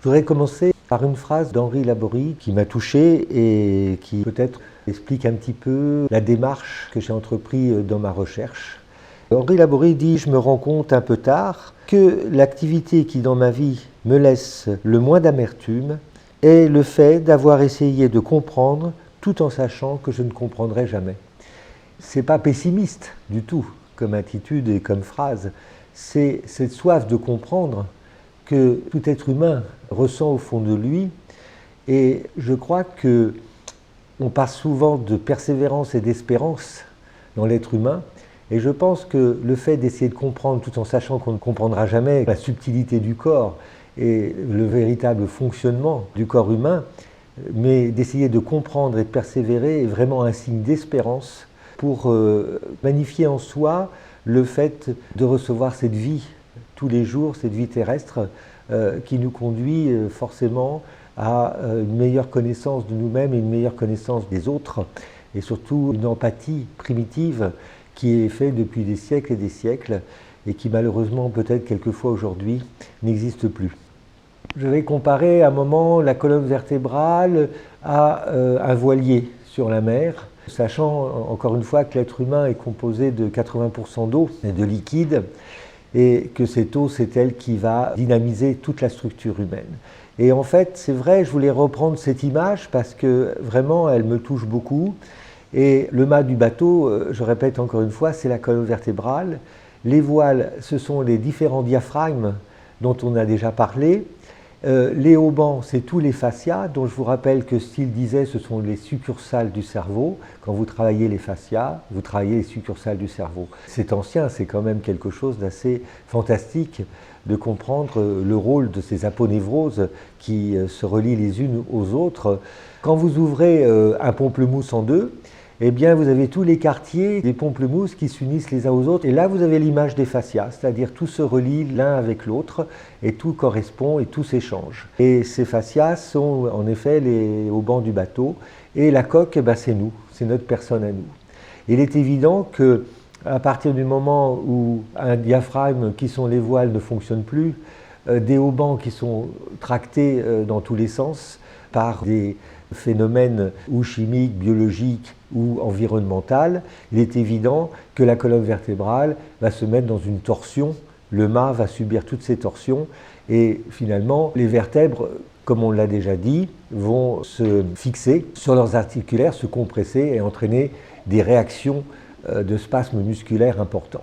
Je voudrais commencer par une phrase d'Henri Laborie qui m'a touché et qui peut-être explique un petit peu la démarche que j'ai entreprise dans ma recherche. Henri Laborie dit « Je me rends compte un peu tard que l'activité qui dans ma vie me laisse le moins d'amertume est le fait d'avoir essayé de comprendre tout en sachant que je ne comprendrai jamais. » C'est pas pessimiste du tout comme attitude et comme phrase, c'est cette soif de comprendre que tout être humain ressent au fond de lui, et je crois que on parle souvent de persévérance et d'espérance dans l'être humain, et je pense que le fait d'essayer de comprendre tout en sachant qu'on ne comprendra jamais la subtilité du corps et le véritable fonctionnement du corps humain, mais d'essayer de comprendre et de persévérer est vraiment un signe d'espérance pour magnifier en soi le fait de recevoir cette vie tous les jours, cette vie terrestre qui nous conduit forcément à une meilleure connaissance de nous-mêmes et une meilleure connaissance des autres, et surtout une empathie primitive qui est faite depuis des siècles et des siècles et qui malheureusement peut-être quelquefois aujourd'hui n'existe plus. Je vais comparer à un moment la colonne vertébrale à un voilier sur la mer, sachant encore une fois que l'être humain est composé de 80% d'eau et de liquide, et que cette eau, c'est elle qui va dynamiser toute la structure humaine. Et en fait, c'est vrai, je voulais reprendre cette image parce que vraiment, elle me touche beaucoup. Et le mât du bateau, je répète encore une fois, c'est la colonne vertébrale. Les voiles, ce sont les différents diaphragmes dont on a déjà parlé. Les haubans, c'est tous les fascias, dont je vous rappelle que Steele disait ce sont les succursales du cerveau. Quand vous travaillez les fascias, vous travaillez les succursales du cerveau. C'est ancien, c'est quand même quelque chose d'assez fantastique de comprendre le rôle de ces aponevroses qui se relient les unes aux autres. Quand vous ouvrez un pamplemousse en deux, eh bien, vous avez tous les quartiers des pamplemousses qui s'unissent les uns aux autres. Et là, vous avez l'image des fascias, c'est-à-dire tout se relie l'un avec l'autre et tout correspond et tout s'échange. Et ces fascias sont en effet les haubans du bateau. Et la coque, eh ben, c'est nous, c'est notre personne à nous. Il est évident que à partir du moment où un diaphragme qui sont les voiles ne fonctionne plus, des haubans qui sont tractés dans tous les sens par des phénomènes ou chimiques, biologiques ou environnementaux, il est évident que la colonne vertébrale va se mettre dans une torsion, le mât va subir toutes ces torsions et finalement les vertèbres, comme on l'a déjà dit, vont se fixer sur leurs articulaires, se compresser et entraîner des réactions de spasmes musculaires importants.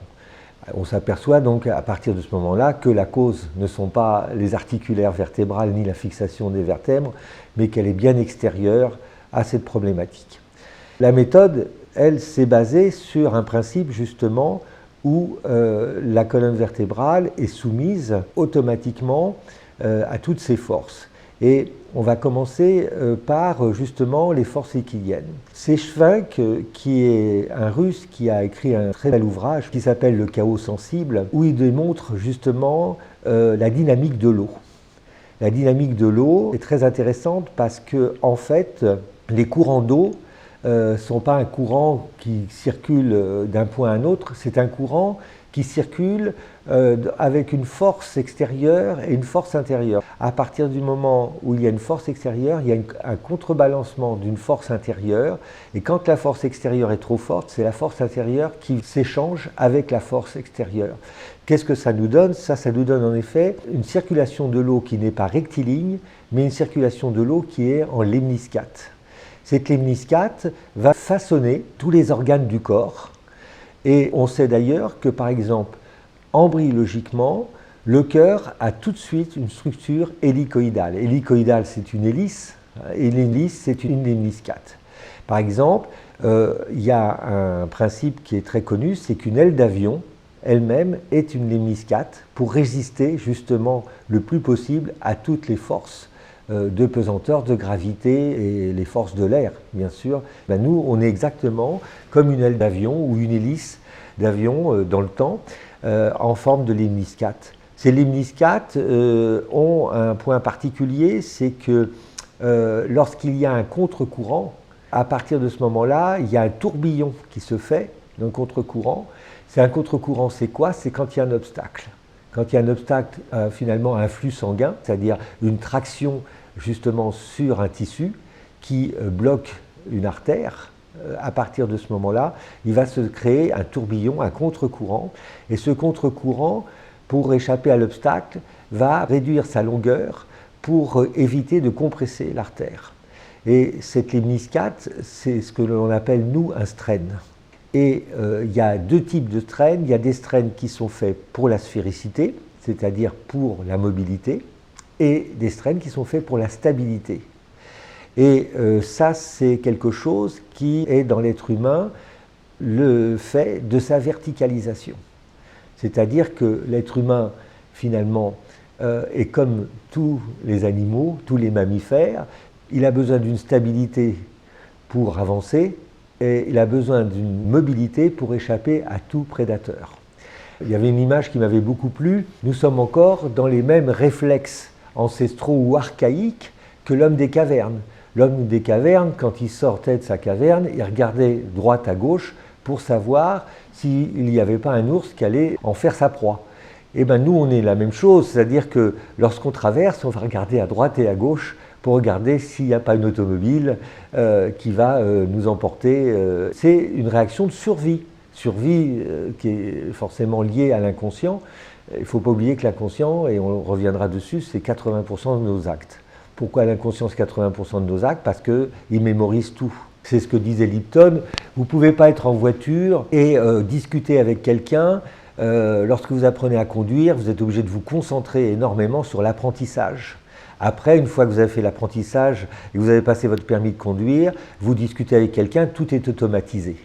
On s'aperçoit donc à partir de ce moment-là que la cause ne sont pas les articulaires vertébrales ni la fixation des vertèbres, mais qu'elle est bien extérieure à cette problématique. La méthode, elle, s'est basée sur un principe justement où la colonne vertébrale est soumise automatiquement à toutes ces forces. Et on va commencer par justement les forces euclidiennes. C'est Schwenk, qui est un Russe, qui a écrit un très bel ouvrage qui s'appelle Le chaos sensible, où il démontre justement la dynamique de l'eau. La dynamique de l'eau est très intéressante parce que, en fait, les courants d'eau ne sont pas un courant qui circule d'un point à un autre, c'est un courant qui circule avec une force extérieure et une force intérieure. À partir du moment où il y a une force extérieure, il y a un contrebalancement d'une force intérieure, et quand la force extérieure est trop forte, c'est la force intérieure qui s'échange avec la force extérieure. Qu'est-ce que ça nous donne? Ça nous donne en effet une circulation de l'eau qui n'est pas rectiligne, mais une circulation de l'eau qui est en lemniscate. Cette lemniscate va façonner tous les organes du corps. Et on sait d'ailleurs que, par exemple, embryologiquement, le cœur a tout de suite une structure hélicoïdale. Hélicoïdale, c'est une hélice, et l'hélice, c'est une lemniscate. Par exemple, il y a un principe qui est très connu, c'est qu'une aile d'avion, elle-même, est une lemniscate pour résister justement le plus possible à toutes les forces de pesanteur, de gravité et les forces de l'air, bien sûr. Ben nous, on est exactement comme une aile d'avion ou une hélice d'avion dans le temps, en forme de lemniscate. Ces lemniscates ont un point particulier, c'est que lorsqu'il y a un contre-courant, à partir de ce moment-là, il y a un tourbillon qui se fait d'un contre-courant. C'est un contre-courant, c'est quoi? C'est quand il y a un obstacle. quand il y a un obstacle finalement à un flux sanguin, c'est-à-dire une traction justement sur un tissu qui bloque une artère, à partir de ce moment-là, il va se créer un tourbillon, un contre-courant, et ce contre-courant, pour échapper à l'obstacle, va réduire sa longueur pour éviter de compresser l'artère. Et cette lemniscate, c'est ce que l'on appelle, nous, un strain. Et il y a deux types de strains. Il y a des strains qui sont faits pour la sphéricité, c'est-à-dire pour la mobilité, et des strains qui sont faits pour la stabilité. Et ça, c'est quelque chose qui est dans l'être humain le fait de sa verticalisation. C'est-à-dire que l'être humain, finalement, est comme tous les animaux, tous les mammifères. Il a besoin d'une stabilité pour avancer et il a besoin d'une mobilité pour échapper à tout prédateur. Il y avait une image qui m'avait beaucoup plu. Nous sommes encore dans les mêmes réflexes ancestraux ou archaïques que l'homme des cavernes. L'homme des cavernes, quand il sortait de sa caverne, il regardait droite à gauche pour savoir s'il n'y avait pas un ours qui allait en faire sa proie. Et bien nous, on est la même chose, c'est-à-dire que lorsqu'on traverse, on va regarder à droite et à gauche pour regarder s'il n'y a pas une automobile qui va nous emporter. C'est une réaction de survie, qui est forcément liée à l'inconscient. Il ne faut pas oublier que l'inconscient, et on reviendra dessus, c'est 80% de nos actes. Pourquoi l'inconscient c'est 80% de nos actes? Parce qu'il mémorise tout. C'est ce que disait Lipton, vous ne pouvez pas être en voiture et discuter avec quelqu'un. Lorsque vous apprenez à conduire, vous êtes obligé de vous concentrer énormément sur l'apprentissage. Après, une fois que vous avez fait l'apprentissage et que vous avez passé votre permis de conduire, vous discutez avec quelqu'un, tout est automatisé.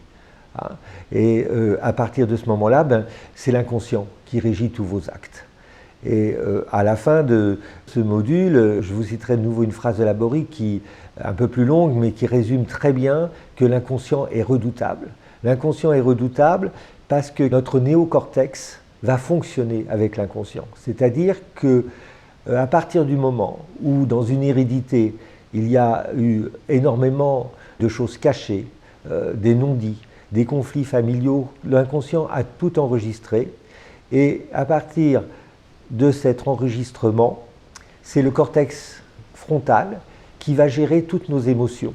Et à partir de ce moment-là, c'est l'inconscient qui régit tous vos actes. Et à la fin de ce module, je vous citerai de nouveau une phrase de Laborie qui est un peu plus longue, mais qui résume très bien que l'inconscient est redoutable. L'inconscient est redoutable parce que notre néocortex va fonctionner avec l'inconscient. C'est-à-dire que à partir du moment où dans une hérédité, il y a eu énormément de choses cachées, des non-dits, des conflits familiaux, l'inconscient a tout enregistré. Et à partir de cet enregistrement, c'est le cortex frontal qui va gérer toutes nos émotions.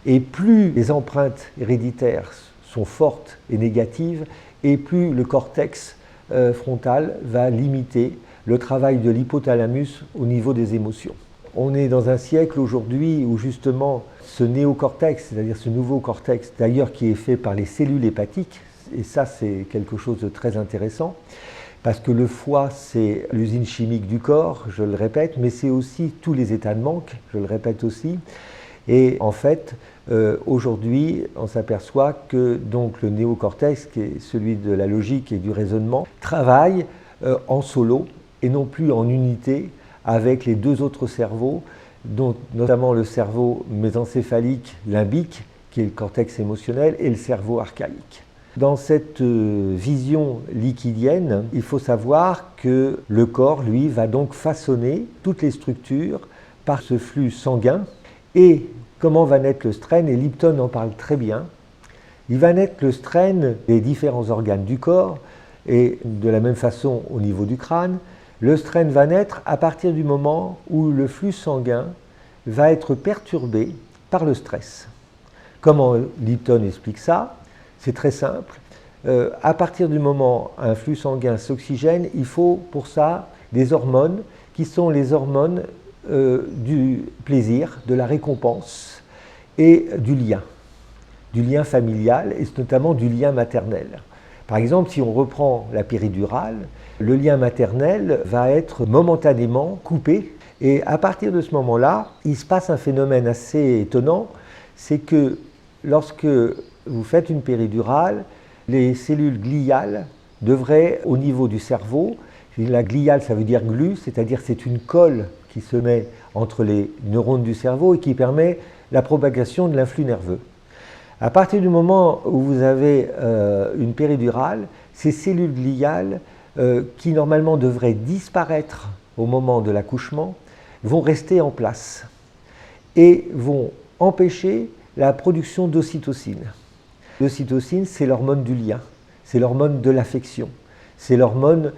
Et plus les empreintes héréditaires sont fortes et négatives, et plus le cortex frontal va limiter le travail de l'hypothalamus au niveau des émotions. On est dans un siècle aujourd'hui où justement ce néocortex, c'est-à-dire ce nouveau cortex, d'ailleurs qui est fait par les cellules hépatiques, et ça c'est quelque chose de très intéressant, parce que le foie, c'est l'usine chimique du corps, je le répète, mais c'est aussi tous les états de manque, je le répète aussi. Et en fait, aujourd'hui, on s'aperçoit que donc, le néocortex, qui est celui de la logique et du raisonnement, travaille en solo et non plus en unité avec les deux autres cerveaux, dont notamment le cerveau mésencéphalique limbique, qui est le cortex émotionnel, et le cerveau archaïque. Dans cette vision liquidienne, il faut savoir que le corps, lui, va donc façonner toutes les structures par ce flux sanguin. Et comment va naître le strain? Et Lipton en parle très bien. Il va naître le strain des différents organes du corps, et de la même façon au niveau du crâne. Le strain va naître à partir du moment où le flux sanguin va être perturbé par le stress. Comment Lipton explique ça? C'est très simple. À partir du moment où un flux sanguin s'oxygène, il faut pour ça des hormones qui sont les hormones du plaisir, de la récompense et du lien familial et notamment du lien maternel. Par exemple, si on reprend la péridurale, le lien maternel va être momentanément coupé et à partir de ce moment-là, il se passe un phénomène assez étonnant, c'est que lorsque vous faites une péridurale, les cellules gliales devraient, au niveau du cerveau, la gliale ça veut dire glu, c'est-à-dire c'est une colle qui se met entre les neurones du cerveau et qui permet la propagation de l'influx nerveux. À partir du moment où vous avez une péridurale, ces cellules gliales qui normalement devraient disparaître au moment de l'accouchement vont rester en place et vont empêcher la production d'ocytocine. L'ocytocine, c'est l'hormone du lien, c'est l'hormone de l'affection, c'est l'hormone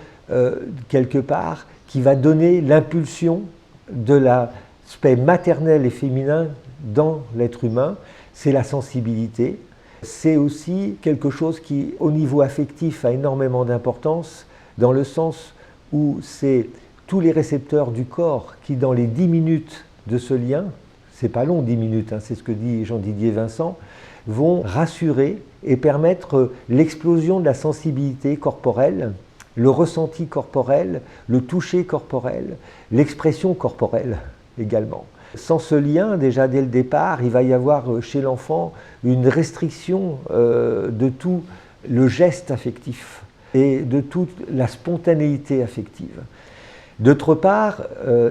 quelque part, qui va donner l'impulsion de l'aspect maternel et féminin dans l'être humain. C'est la sensibilité. C'est aussi quelque chose qui, au niveau affectif, a énormément d'importance, dans le sens où c'est tous les récepteurs du corps qui, dans les 10 minutes de ce lien, c'est pas long 10 minutes, hein, c'est ce que dit Jean-Didier Vincent, vont rassurer et permettre l'explosion de la sensibilité corporelle, le ressenti corporel, le toucher corporel, l'expression corporelle également. Sans ce lien, déjà dès le départ, il va y avoir chez l'enfant une restriction de tout le geste affectif et de toute la spontanéité affective. D'autre part,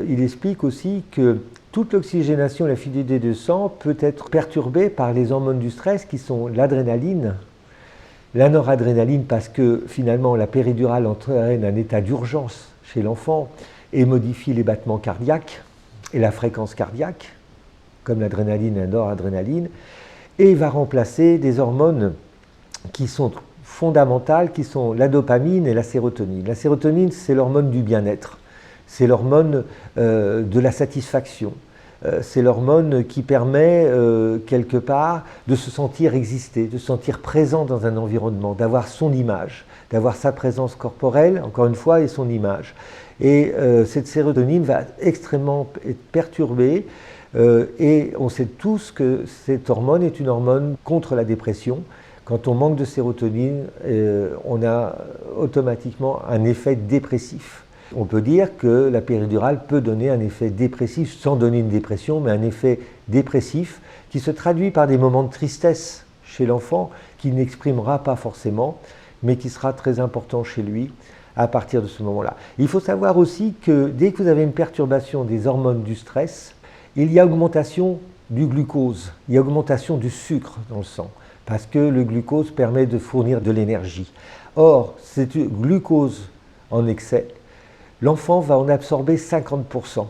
il explique aussi que toute l'oxygénation et la fluidité du sang peut être perturbée par les hormones du stress qui sont l'adrénaline, la noradrénaline parce que finalement la péridurale entraîne un état d'urgence chez l'enfant et modifie les battements cardiaques et la fréquence cardiaque, comme l'adrénaline et la noradrénaline, et va remplacer des hormones qui sont fondamentales, qui sont la dopamine et la sérotonine. La sérotonine, c'est l'hormone du bien-être, c'est l'hormone de la satisfaction, c'est l'hormone qui permet quelque part de se sentir exister, de se sentir présent dans un environnement, d'avoir son image, d'avoir sa présence corporelle, encore une fois, et son image. Et cette sérotonine va extrêmement être perturbée et on sait tous que cette hormone est une hormone contre la dépression. Quand on manque de sérotonine, on a automatiquement un effet dépressif. On peut dire que la péridurale peut donner un effet dépressif, sans donner une dépression, mais un effet dépressif qui se traduit par des moments de tristesse chez l'enfant, qu'il n'exprimera pas forcément, mais qui sera très important chez lui à partir de ce moment-là. Il faut savoir aussi que dès que vous avez une perturbation des hormones du stress, il y a augmentation du glucose, il y a augmentation du sucre dans le sang, parce que le glucose permet de fournir de l'énergie. Or, cette glucose en excès, l'enfant va en absorber 50%,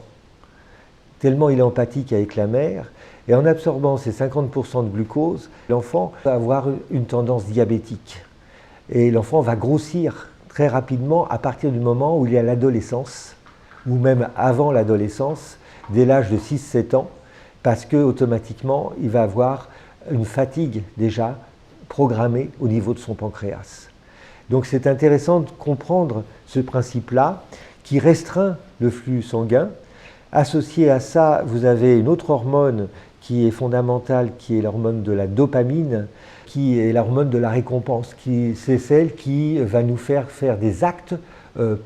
tellement il est empathique avec la mère, et en absorbant ces 50% de glucose, l'enfant va avoir une tendance diabétique. Et l'enfant va grossir très rapidement à partir du moment où il est à l'adolescence, ou même avant l'adolescence, dès l'âge de 6-7 ans, parce qu'automatiquement, il va avoir une fatigue déjà programmée au niveau de son pancréas. Donc c'est intéressant de comprendre ce principe-là qui restreint le flux sanguin. Associé à ça, vous avez une autre hormone qui est fondamentale, qui est l'hormone de la dopamine, qui est l'hormone de la récompense, c'est celle qui va nous faire des actes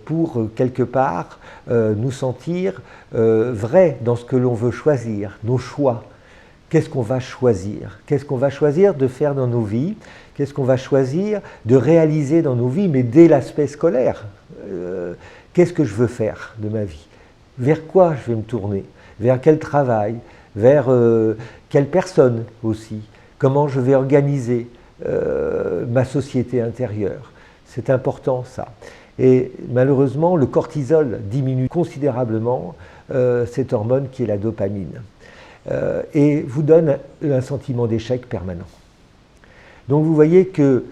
pour quelque part nous sentir vrais dans ce que l'on veut choisir, nos choix. Qu'est-ce qu'on va choisir? Qu'est-ce qu'on va choisir de faire dans nos vies? Qu'est-ce qu'on va choisir de réaliser dans nos vies, mais dès l'aspect scolaire? Qu'est-ce que je veux faire de ma vie? Vers quoi je vais me tourner? Vers quel travail? Vers quelle personne aussi? Comment je vais organiser ma société intérieure? C'est important ça. Et malheureusement, le cortisol diminue considérablement cette hormone qui est la dopamine et vous donne un sentiment d'échec permanent. Donc vous voyez que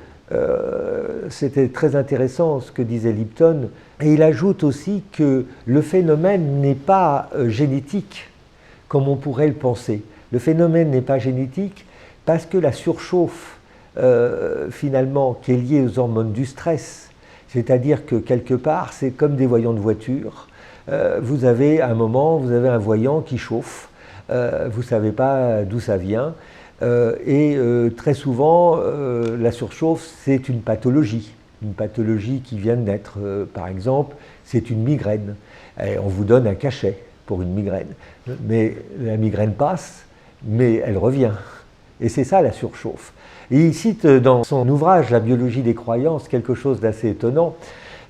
c'était très intéressant ce que disait Lipton, et il ajoute aussi que le phénomène n'est pas génétique comme on pourrait le penser. Le phénomène n'est pas génétique parce que la surchauffe finalement qui est liée aux hormones du stress, c'est-à-dire que quelque part c'est comme des voyants de voiture, vous avez un moment, vous avez un voyant qui chauffe, vous ne savez pas d'où ça vient, et très souvent la surchauffe c'est une pathologie qui vient de naître, par exemple c'est une migraine, et on vous donne un cachet pour une migraine, mais la migraine passe, mais elle revient, et c'est ça la surchauffe. Et il cite dans son ouvrage « La biologie des croyances » quelque chose d'assez étonnant.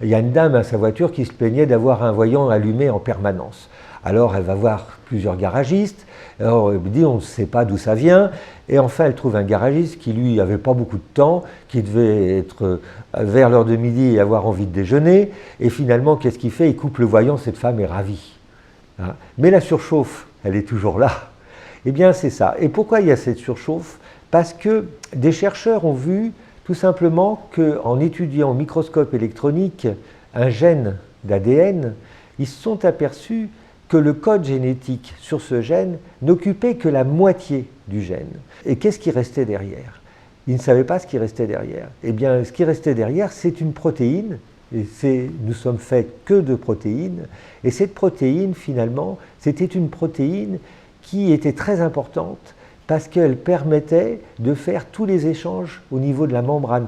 Il y a une dame à sa voiture qui se plaignait d'avoir un voyant allumé en permanence. Alors elle va voir plusieurs garagistes, alors elle dit on ne sait pas d'où ça vient, et enfin elle trouve un garagiste qui lui n'avait pas beaucoup de temps, qui devait être vers l'heure de midi et avoir envie de déjeuner, et finalement qu'est-ce qu'il fait? Il coupe le voyant, cette femme est ravie. Hein? Mais la surchauffe, elle est toujours là. Eh bien c'est ça. Et pourquoi il y a cette surchauffe? Parce que des chercheurs ont vu tout simplement qu'en étudiant au microscope électronique un gène d'ADN, ils se sont aperçus que le code génétique sur ce gène n'occupait que la moitié du gène. Et qu'est-ce qui restait derrière? Ils ne savaient pas ce qui restait derrière. Eh bien, ce qui restait derrière, c'est une protéine, et nous sommes faits que de protéines, et cette protéine, finalement, c'était une protéine qui était très importante parce qu'elle permettait de faire tous les échanges au niveau de la membrane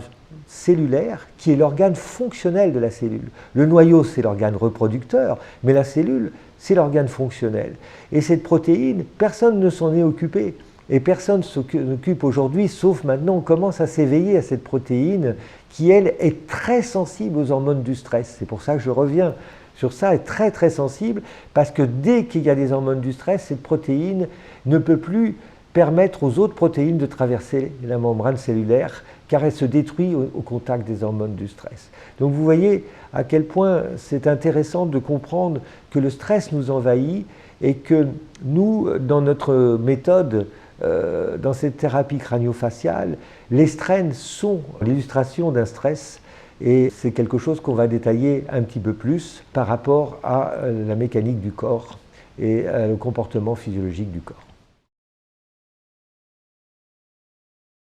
cellulaire, qui est l'organe fonctionnel de la cellule. Le noyau, c'est l'organe reproducteur, mais la cellule, c'est l'organe fonctionnel. Et cette protéine, personne ne s'en est occupé. Et personne ne s'occupe aujourd'hui, sauf maintenant on commence à s'éveiller à cette protéine qui, elle, est très sensible aux hormones du stress. C'est pour ça que je reviens sur ça, est très très sensible, parce que dès qu'il y a des hormones du stress, cette protéine ne peut plus permettre aux autres protéines de traverser la membrane cellulaire, car elle se détruit au contact des hormones du stress. Donc vous voyez à quel point c'est intéressant de comprendre que le stress nous envahit et que nous, dans notre méthode, dans cette thérapie crânio-faciale, les strains sont l'illustration d'un stress, et c'est quelque chose qu'on va détailler un petit peu plus par rapport à la mécanique du corps et au comportement physiologique du corps.